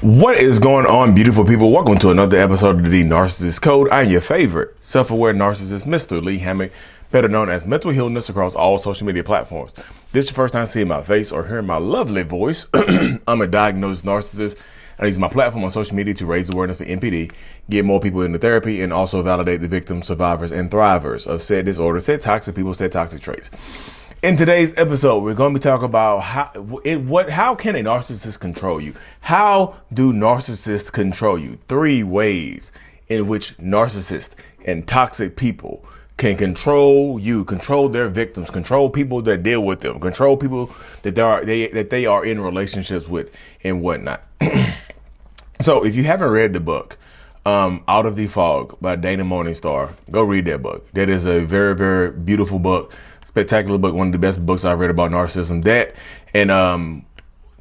What is going on, beautiful people? Welcome to another episode of the Narcissists Code. I'm your favorite self-aware narcissist, Mr. Lee Hammock, better known as Mental Healness across all social media platforms. This is your first time seeing my face or hearing my lovely voice. I'm a diagnosed narcissist. I use my platform on social media to raise awareness for NPD, get more people into therapy, and also validate the victims, survivors, and thrivers of said disorder, said toxic people, said toxic traits. In today's episode, we're going to be talking about how can a narcissist control you? How do narcissists control you? 3 ways in which narcissists and toxic people can control you, control their victims, control people that deal with them, control people that they are in relationships with, and whatnot. So if you haven't read the book, Out of the Fog by Dana Morningstar, go read that book. That is a very, very beautiful book, spectacular book, one of the best books I've read about narcissism. That and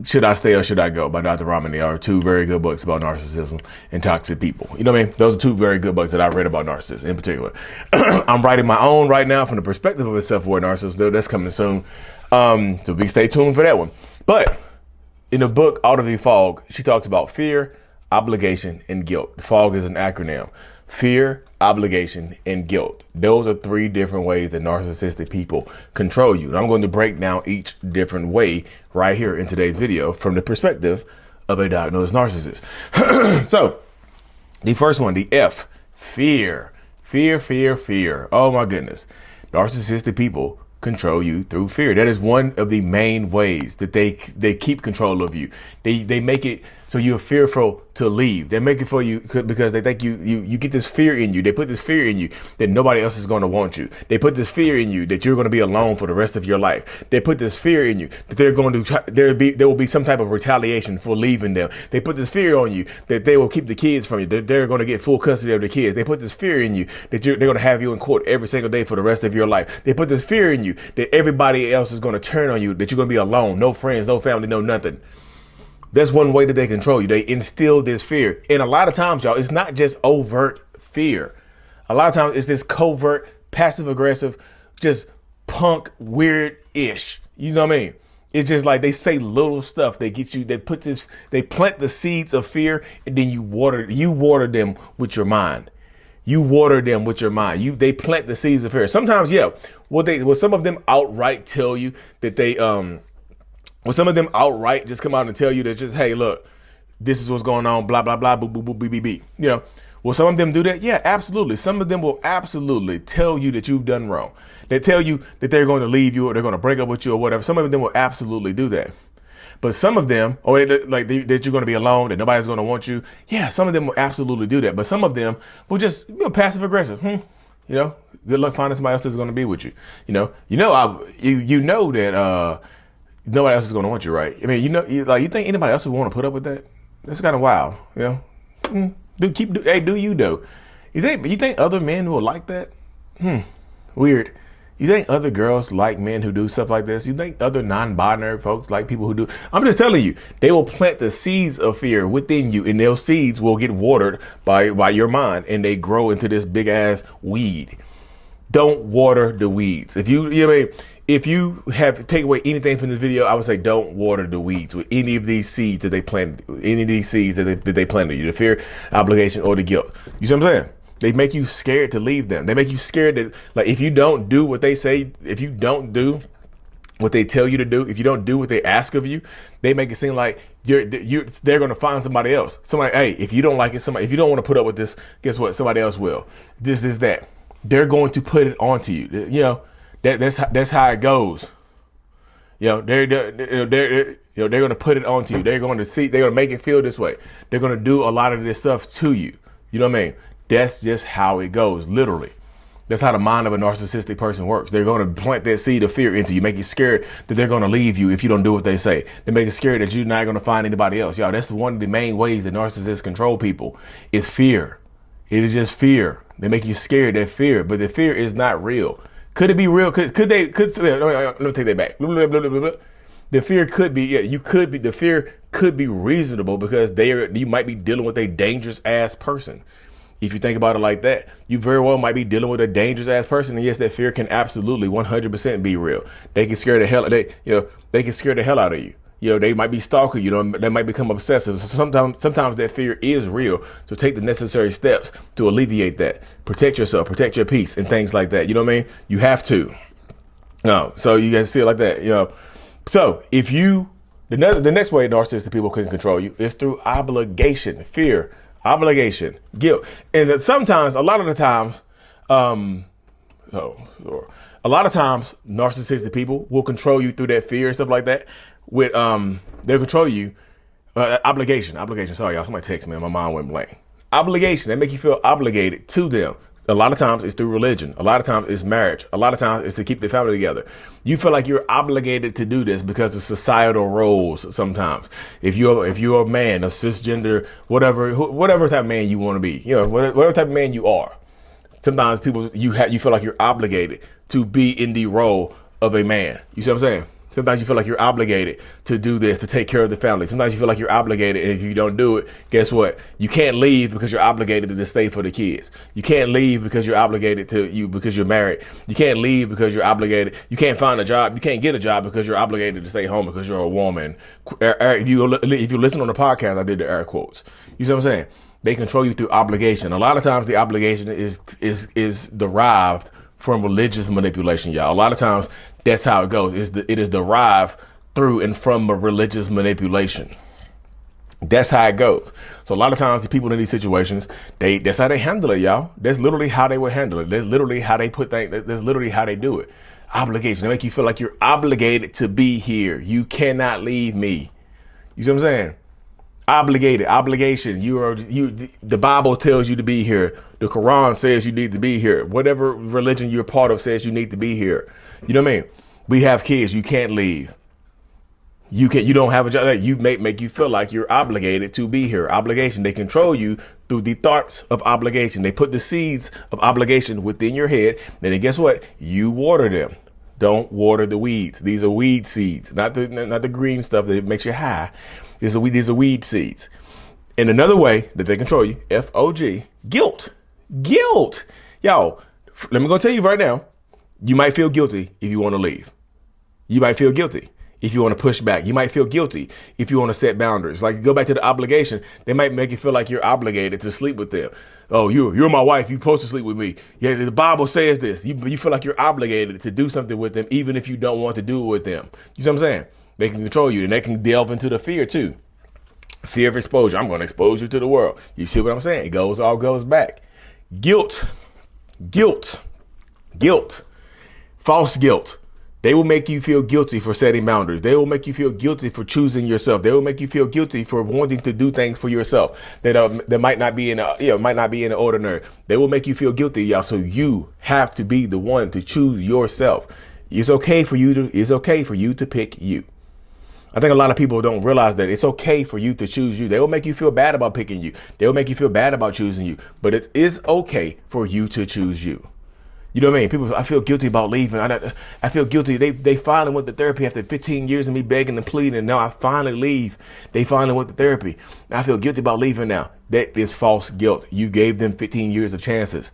Should I Stay or Should I Go by Dr. Ramani are 2 very good books about narcissism and toxic people. You know what I mean? Those are 2 very good books that I've read about narcissists in particular. I'm writing my own right now from the perspective of a self-aware narcissist. That's coming soon. So stay tuned for that one. But in the book, Out of the Fog, she talks about fear, obligation, and guilt. The fog is an acronym. Fear, obligation, and guilt. Those are 3 different ways that narcissistic people control you. And I'm going to break down each different way right here in today's video from the perspective of a diagnosed narcissist. So the first one, the F, fear. Fear. Oh my goodness. Narcissistic people control you through fear. That is one of the main ways that they keep control of you. They make it so you're fearful to leave. They make it for you because they think you get this fear in you. They put this fear in you that nobody else is going to want you. They put this fear in you that you're going to be alone for the rest of your life. They put this fear in you that there will be some type of retaliation for leaving them. They put this fear on you that they will keep the kids from you, that they're going to get full custody of the kids. They put this fear in you that they're going to have you in court every single day for the rest of your life. They put this fear in you that everybody else is going to turn on you, that you're going to be alone, no friends, no family, no nothing. That's one way that they control you. They instill this fear. And a lot of times, y'all, it's not just overt fear. A lot of times it's this covert, passive aggressive, just punk, weird-ish. You know what I mean? It's just like they say little stuff. They get you, they plant the seeds of fear, and then you water them with your mind. You water them with your mind. They plant the seeds of fear. Sometimes, yeah, will some of them outright tell you that will some of them outright just come out and tell you that just, hey, look, this is what's going on, blah, blah, blah, boo, boo, boo, bee, bee, bee. You know, will some of them do that? Yeah, absolutely. Some of them will absolutely tell you that you've done wrong. They tell you that they're going to leave you or they're going to break up with you or whatever. Some of them will absolutely do that. But some of them, that you're going to be alone, that nobody's going to want you. Yeah, some of them will absolutely do that. But some of them will just, passive aggressive. You know, good luck finding somebody else that's going to be with you. You know that nobody else is going to want you, right? I mean, you think anybody else would want to put up with that? That's kind of wild, you know. Do you though? You think other men will like that? Weird. You think other girls like men who do stuff like this? You think other non-binary folks like people who do? I'm just telling you, they will plant the seeds of fear within you, and those seeds will get watered by your mind, and they grow into this big ass weed. Don't water the weeds. If you have to take away anything from this video, I would say don't water the weeds with any of these seeds that they planted, that they planted you, the fear, obligation, or the guilt. You see what I'm saying? They make you scared to leave them. They make you scared that, like, if you don't do what they say, if you don't do what they tell you to do, if you don't do what they ask of you, they make it seem like they're going to find somebody else. Somebody, hey, if you don't like it, if you don't want to put up with this, guess what? Somebody else will. This, that. They're going to put it onto you. You know, that's how it goes. You know, they're going to put it onto you. They're going to make it feel this way. They're going to do a lot of this stuff to you. You know what I mean? That's just how it goes, literally. That's how the mind of a narcissistic person works. They're going to plant that seed of fear into you, make you scared that they're going to leave you if you don't do what they say. They make you scared that you're not going to find anybody else. Y'all, that's one of the main ways that narcissists control people is fear. It is just fear. They make you scared, that fear, but the fear is not real. Could it be real? Let me take that back. The fear could be, the fear could be reasonable because you might be dealing with a dangerous ass person. If you think about it like that, you very well might be dealing with a dangerous ass person. And yes, that fear can absolutely 100% be real. They can scare the hell, they can scare the hell out of you. They might be stalking you. They might become obsessive. So sometimes that fear is real. So take the necessary steps to alleviate that. Protect yourself, protect your peace, and things like that. You know what I mean? You have to. No, so you guys see it like that. So if the next way narcissistic people can control you is through obligation, fear, obligation, guilt, and sometimes, a lot of times, narcissistic people will control you through that fear and stuff like that. They'll control you. Obligation. Sorry, y'all. Somebody text me. My mind went blank. Obligation. They make you feel obligated to them. A lot of times it's through religion. A lot of times it's marriage. A lot of times it's to keep the family together. You feel like you're obligated to do this because of societal roles. Sometimes, if you're a man, a cisgender, whatever type of man you want to be, whatever type of man you are. Sometimes you feel like you're obligated to be in the role of a man. You see what I'm saying? Sometimes you feel like you're obligated to do this, to take care of the family. Sometimes you feel like you're obligated, and if you don't do it, guess what? You can't leave because you're obligated to stay for the kids. You can't leave because you're obligated because you're married. You can't leave because you're obligated. You can't find a job. You can't get a job because you're obligated to stay home because you're a woman. If you listen on the podcast, I did the air quotes. You see what I'm saying? They control you through obligation. A lot of times the obligation is derived from religious manipulation, y'all. A lot of times that's how it goes. It is derived through and from a religious manipulation. That's how it goes. So a lot of times the people in these situations, that's how they handle it, y'all. That's literally how they would handle it. That's literally how they put things. That's literally how they do it. Obligation. They make you feel like you're obligated to be here. You cannot leave me. You see what I'm saying? Obligated, obligation. The Bible tells you to be here. The Quran says you need to be here. Whatever religion you're part of says you need to be here. You know what I mean? We have kids. You can't leave. You don't have a job. You make you feel like you're obligated to be here. Obligation. They control you through the thoughts of obligation. They put the seeds of obligation within your head. And then guess what? You water them. Don't water the weeds. These are weed seeds, not the green stuff that makes you high. These are weed seeds. And another way that they control you, FOG, guilt. Guilt. Y'all, let me go tell you right now, you might feel guilty if you want to leave. You might feel guilty if you want to push back. You might feel guilty if you want to set boundaries. Like, go back to the obligation. They might make you feel like you're obligated to sleep with them. Oh, you're my wife. You're supposed to sleep with me. Yeah, the Bible says this. You feel like you're obligated to do something with them, even if you don't want to do it with them. You see what I'm saying? They can control you, and they can delve into the fear too. Fear of exposure. I'm going to expose you to the world. You see what I'm saying? It all goes back. Guilt. False guilt. They will make you feel guilty for setting boundaries. They will make you feel guilty for choosing yourself. They will make you feel guilty for wanting to do things for yourself that might not be in the ordinary. They will make you feel guilty, y'all. So you have to be the one to choose yourself. It's okay for you to pick you. I think a lot of people don't realize that it's okay for you to choose you. They will make you feel bad about picking you. They will make you feel bad about choosing you. But it is okay for you to choose you. You know what I mean? People, I feel guilty about leaving. I feel guilty. They finally went to therapy after 15 years of me begging and pleading, and now I finally leave. They finally went to therapy. I feel guilty about leaving now. That is false guilt. You gave them 15 years of chances.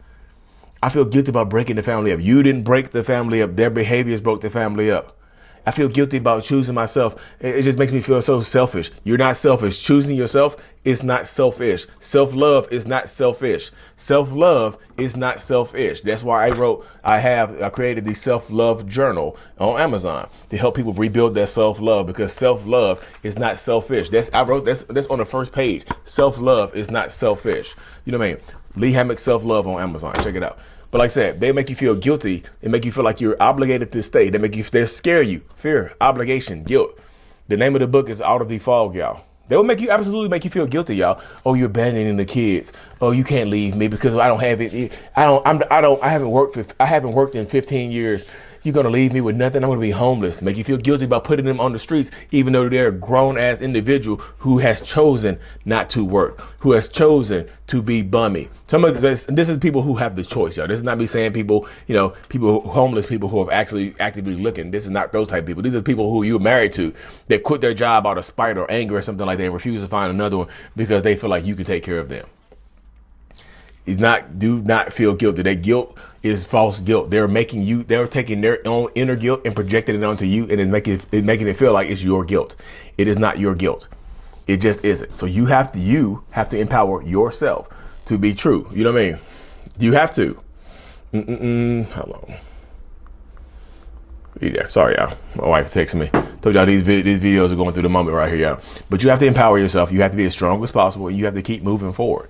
I feel guilty about breaking the family up. You didn't break the family up. Their behaviors broke the family up. I feel guilty about choosing myself. It just makes me feel so selfish. You're not selfish. Choosing yourself is not selfish. Self-love is not selfish. Self-love is not selfish. That's why I created the self-love journal on Amazon to help people rebuild their self-love, because self-love is not selfish. That's on the first page. Self-love is not selfish. You know what I mean? Lee Hammock Self-Love on Amazon. Check it out. But like I said, they make you feel guilty and make you feel like you're obligated to stay. They scare you. Fear, obligation, guilt. The name of the book is Out of the Fog, y'all. They will absolutely make you feel guilty, y'all. Oh, you're abandoning the kids. Oh, you can't leave me because I don't have it. I haven't worked in 15 years. You're going to leave me with nothing. I'm going to be homeless. Make you feel guilty about putting them on the streets, even though they're a grown ass individual who has chosen not to work, who has chosen to be bummy. This is people who have the choice, y'all. This is not me saying homeless people who are actually actively looking. This is not those type of people. These are people who you're married to that quit their job out of spite or anger or something like that and refuse to find another one because they feel like you can take care of them. Do not feel guilty. That guilt is false guilt. They're taking their own inner guilt and projecting it onto you, and then making it feel like it's your guilt. It is not your guilt. It just isn't. So you have to empower yourself to be true. You know what I mean? You have to. Hello. Be there. Sorry, y'all. My wife texted me. Told y'all these videos are going through the moment right here, y'all. But you have to empower yourself. You have to be as strong as possible, and you have to keep moving forward.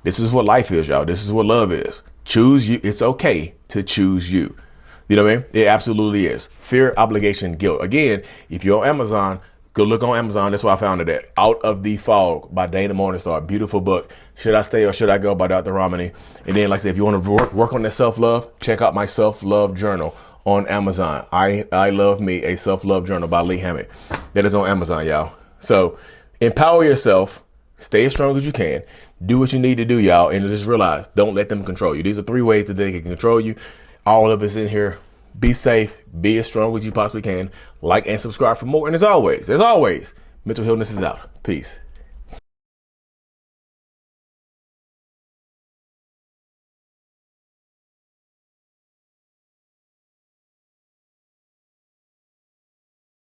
This is what life is, y'all. This is what love is. Choose you. It's okay to choose you. You know what I mean? It absolutely is. Fear, obligation, guilt. Again, if you're on Amazon, go look on Amazon. That's why I found it at. Out of the Fog by Dana Morningstar. Beautiful book. Should I Stay or Should I Go by Dr. Ramani. And then, like I said, if you want to work on that self-love, check out my self-love journal on Amazon. I Love Me, a self-love journal by Lee Hammock. That is on Amazon, y'all. So empower yourself. Stay as strong as you can. Do what you need to do, y'all. And just realize, don't let them control you. These are 3 ways that they can control you. All of us in here. Be safe. Be as strong as you possibly can. Like and subscribe for more. And as always, mental illness is out. Peace.